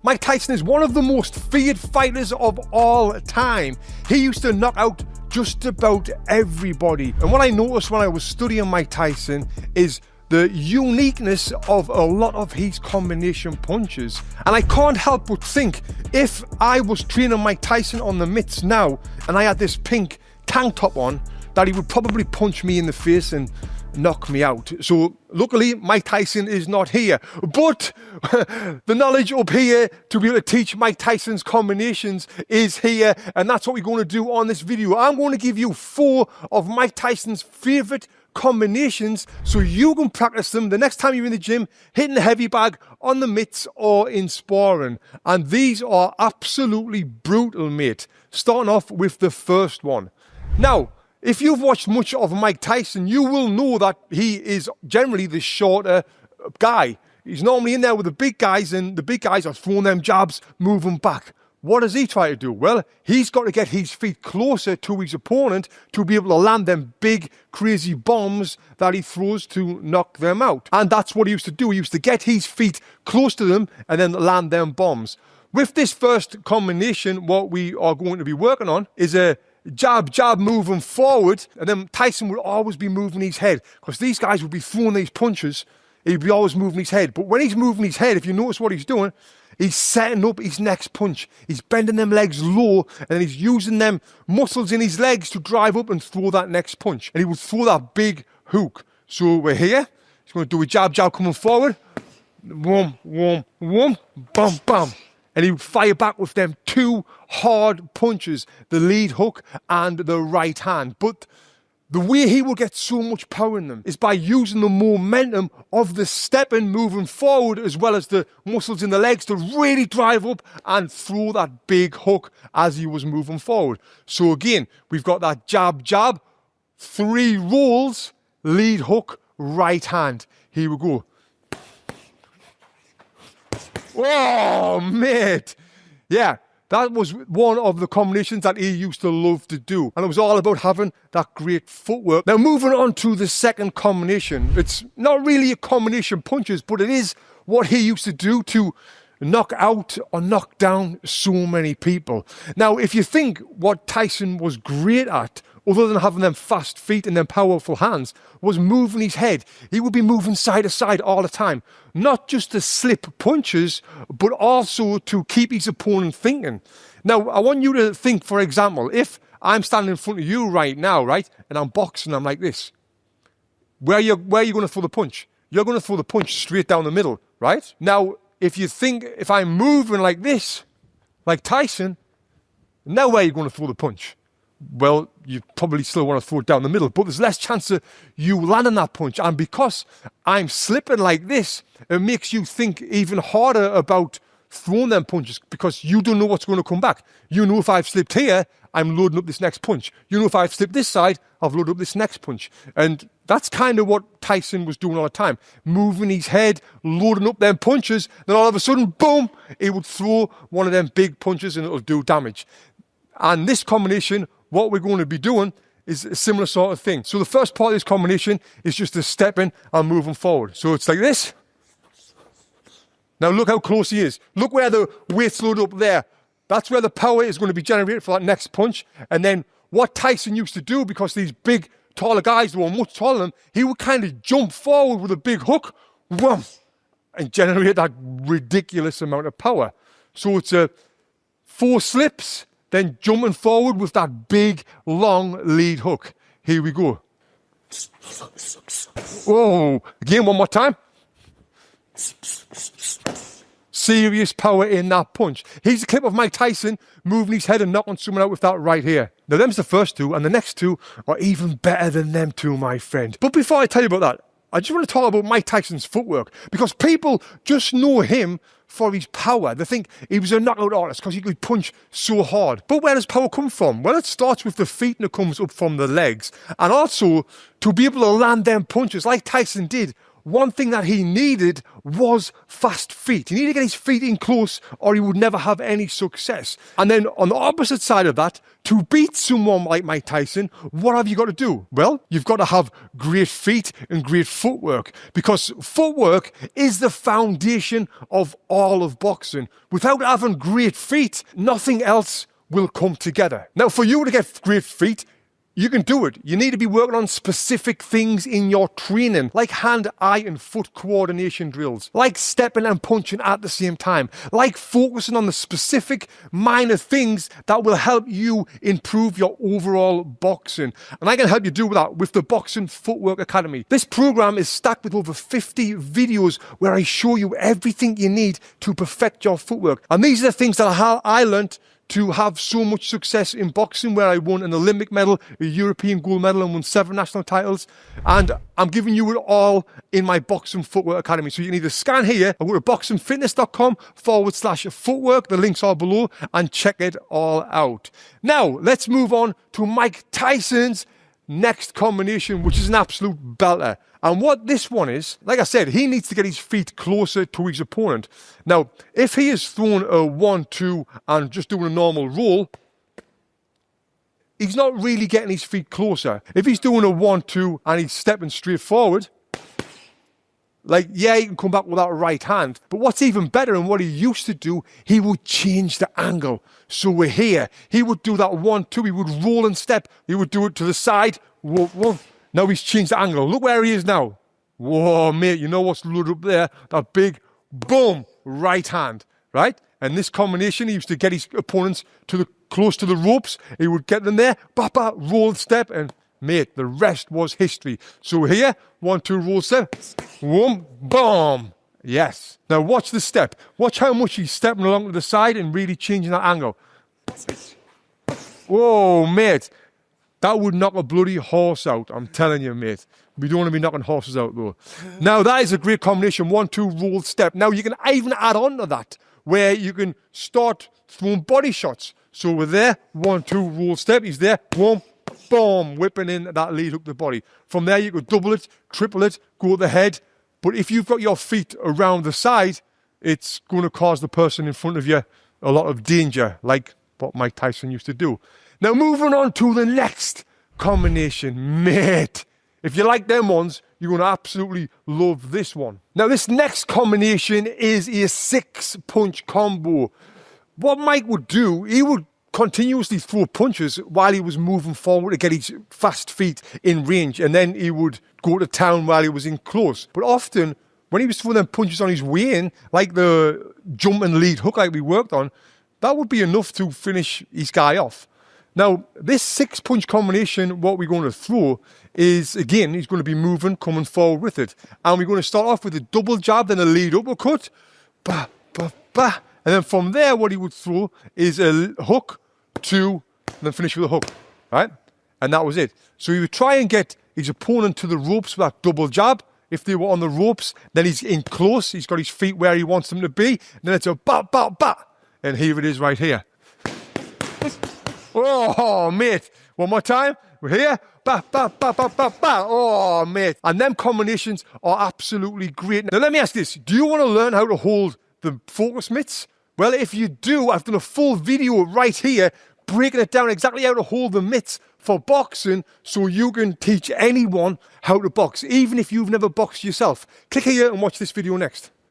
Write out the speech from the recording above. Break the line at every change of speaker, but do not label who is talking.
Mike Tyson is one of the most feared fighters of all time. He used to knock out just about everybody. And what I noticed when I was studying Mike Tyson is the uniqueness of a lot of his combination punches. And I can't help but think, if I was training Mike Tyson on the mitts now and I had this pink tank top on, that he would probably punch me in the face and knock me out. So luckily Mike Tyson is not here, but the knowledge up here to be able to teach Mike Tyson's combinations is here, and that's what we're going to do on this video. I'm going to give you 4 of Mike Tyson's favorite combinations so you can practice them the next time you're in the gym, hitting the heavy bag, on the mitts, or in sparring. And these are absolutely brutal, mate. Starting off with the first one. Now, if you've watched much of Mike Tyson, you will know that he is generally the shorter guy. He's normally in there with the big guys, and the big guys are throwing them jabs, moving back. What does he try to do? Well, he's got to get his feet closer to his opponent to be able to land them big, crazy bombs that he throws to knock them out. And that's what he used to do. He used to get his feet close to them and then land them bombs. With this first combination, what we are going to be working on is a jab, jab, moving forward, and then Tyson would always be moving his head, because these guys would be throwing these punches. He'd be always moving his head. But when he's moving his head, if you notice what he's doing, he's setting up his next punch. He's bending them legs low, and then he's using them muscles in his legs to drive up and throw that next punch. And he would throw that big hook. So we're here. He's going to do a jab, jab coming forward. Whoom, whoom, whoom, bum, bum. And he would fire back with them 2 hard punches, the lead hook and the right hand. But the way he will get so much power in them is by using the momentum of the stepping, moving forward, as well as the muscles in the legs to really drive up and throw that big hook as he was moving forward. So again, we've got that jab, jab, 3 rolls, lead hook, right hand. Here we go. Oh, mate. Yeah, that was one of the combinations that he used to love to do. And it was all about having that great footwork. Now, moving on to the second combination. It's not really a combination punches, but it is what he used to do to knock out or knock down so many people. Now, if you think what Tyson was great at, other than having them fast feet and them powerful hands, was moving his head. He would be moving side to side all the time. Not just to slip punches, but also to keep his opponent thinking. Now, I want you to think, for example, if I'm standing in front of you right now, right, and I'm boxing, I'm like this. Where are you going to throw the punch? You're going to throw the punch straight down the middle, right? Now, if you think, if I'm moving like this, like Tyson, now where are you going to throw the punch? Well, you probably still want to throw it down the middle, but there's less chance of you landing that punch. And because I'm slipping like this, it makes you think even harder about throwing them punches, because you don't know what's going to come back. You know, if I've slipped here, I'm loading up this next punch. You know, if I've slipped this side, I've loaded up this next punch. And that's kind of what Tyson was doing all the time. Moving his head, loading up them punches, then all of a sudden, boom, he would throw one of them big punches and it'll do damage. And this combination, what we're going to be doing is a similar sort of thing. So the first part of this combination is just the stepping and moving forward. So it's like this. Now look how close he is. Look where the weight's loaded up there. That's where the power is going to be generated for that next punch. And then what Tyson used to do, because these big, taller guys were much taller than him, he would kind of jump forward with a big hook, wham, and generate that ridiculous amount of power. So it's 4 slips, then jumping forward with that big, long lead hook. Here we go. Oh, again, one more time. Serious power in that punch. Here's a clip of Mike Tyson moving his head and knocking someone out with that right here. Now, them's the first 2, and the next 2 are even better than them 2, my friend. But before I tell you about that, I just want to talk about Mike Tyson's footwork, because people just know him for his power. They think he was a knockout artist because he could punch so hard. But where does power come from? Well, it starts with the feet and it comes up from the legs. And also, to be able to land them punches like Tyson did, one thing that he needed was fast feet. He needed to get his feet in close or he would never have any success. And then on the opposite side of that, to beat someone like Mike Tyson, what have you got to do? Well, you've got to have great feet and great footwork, because footwork is the foundation of all of boxing. Without having great feet, nothing else will come together. Now, for you to get great feet, you can do it. You need to be working on specific things in your training, like hand, eye, and foot coordination drills, like stepping and punching at the same time, like focusing on the specific minor things that will help you improve your overall boxing. And I can help you do that with the Boxing Footwork Academy. This program is stacked with over 50 videos where I show you everything you need to perfect your footwork. And these are the things that I learned to have so much success in boxing, where I won an Olympic medal, a European gold medal, and won 7 national titles. And I'm giving you it all in my Boxing Footwork Academy. So you can either scan here or go to boxingfitness.com/footwork. The links are below, and check it all out. Now, let's move on to Mike Tyson's next combination, which is an absolute belter. And what this one is, like I said, he needs to get his feet closer to his opponent. Now, if he is throwing a 1-2 and just doing a normal roll, he's not really getting his feet closer. If he's doing a 1-2 and he's stepping straight forward, like, yeah, he can come back with that right hand. But what's even better, and what he used to do, he would change the angle. So we're here. He would do that 1-2. He would roll and step. He would do it to the side. Whoa, whoa. Now he's changed the angle. Look where he is now. Whoa, mate, you know what's loaded up there? That big, boom, right hand, right? And this combination, he used to get his opponents close to the ropes. He would get them there, ba-ba, roll, step, and mate, the rest was history. So here, 1-2, roll, step, boom, boom. Yes. Now watch the step. Watch how much he's stepping along to the side and really changing that angle. Whoa, mate. That would knock a bloody horse out. I'm telling you, mate. We don't want to be knocking horses out, though. Now, that is a great combination. 1-2, roll, step. Now, you can even add on to that, where you can start throwing body shots. So we're there, 1-2, roll, step. He's there, boom, boom, whipping in that lead hook to the body. From there, you could double it, triple it, go to the head. But if you've got your feet around the side, it's going to cause the person in front of you a lot of danger, like what Mike Tyson used to do. Now, moving on to the next combination, mate. If you like them ones, you're going to absolutely love this one. Now, this next combination is a 6-punch combo. What Mike would do, he would continuously throw punches while he was moving forward to get his fast feet in range, and then he would go to town while he was in close. But often, when he was throwing them punches on his way in, like the jump and lead hook like we worked on, that would be enough to finish his guy off. Now, this 6-punch combination, what we're going to throw is, again, he's going to be moving, coming forward with it. And we're going to start off with a double jab, then a lead uppercut, ba, ba, ba. And then from there, what he would throw is a hook, 2, and then finish with a hook, right? And that was it. So he would try and get his opponent to the ropes with that double jab. If they were on the ropes, then he's in close. He's got his feet where he wants them to be. And then it's a ba, ba, ba. And here it is right here. Oh, mate. One more time. We're here. Ba, ba, ba, ba, ba, ba. Oh, mate. And them combinations are absolutely great. Now, let me ask this. Do you want to learn how to hold the focus mitts? Well, if you do, I've done a full video right here breaking it down exactly how to hold the mitts for boxing, so you can teach anyone how to box, even if you've never boxed yourself. Click here and watch this video next.